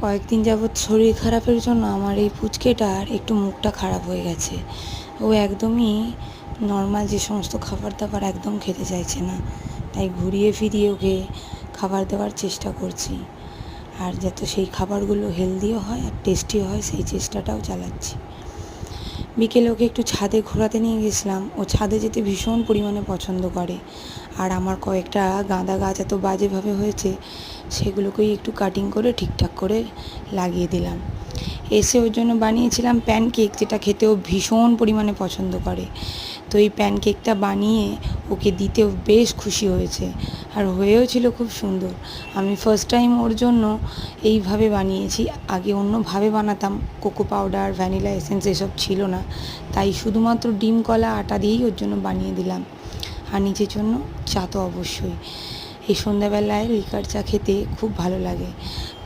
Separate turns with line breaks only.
কয়েকদিন যাবৎ শরীর খারাপের জন্য আমার এই পুচকেটার একটু মুখটা খারাপ হয়ে গেছে। ও একদমই নর্মাল যে সমস্ত খাবার দাবার একদম খেতে চাইছে না, তাই ঘুরিয়ে ফিরিয়ে ওকে খাবার দেওয়ার চেষ্টা করছি, আর যাতে সেই খাবারগুলো হেলদিও হয় আর টেস্টিও হয় সেই চেষ্টাটাও চালাচ্ছি। বিকেলে ওকে একটু ছাদে ঘোরাতে নিয়ে গেছিলাম। ও ছাদে যেতে ভীষণ পরিমাণে পছন্দ করে, আর আমার কয়েকটা গাঁদা গাছ এত বাজেভাবে হয়েছে সেগুলোকেই একটু কাটিং করে ঠিকঠাক করে লাগিয়ে দিলাম। এসে ওর জন্য বানিয়েছিলাম প্যানকেক, যেটা খেতেও ভীষণ পরিমাণে পছন্দ করে। তো এই প্যানকেকটা বানিয়ে ওকে দিতেও বেশ খুশি হয়েছে, আর হয়েও ছিল খুব সুন্দর। আমি ফার্স্ট টাইম ওর জন্য এইভাবে বানিয়েছি, আগে অন্যভাবে বানাতাম, কোকো পাউডার ভ্যানিলা এসেন্স এসব ছিল না, তাই শুধুমাত্র ডিম কলা আটা দিয়েই ওর জন্য বানিয়ে দিলাম। আর নিজের জন্য চা তো অবশ্যই, এই সন্ধ্যাবেলায় লিকার চা খেতে খুব ভালো লাগে।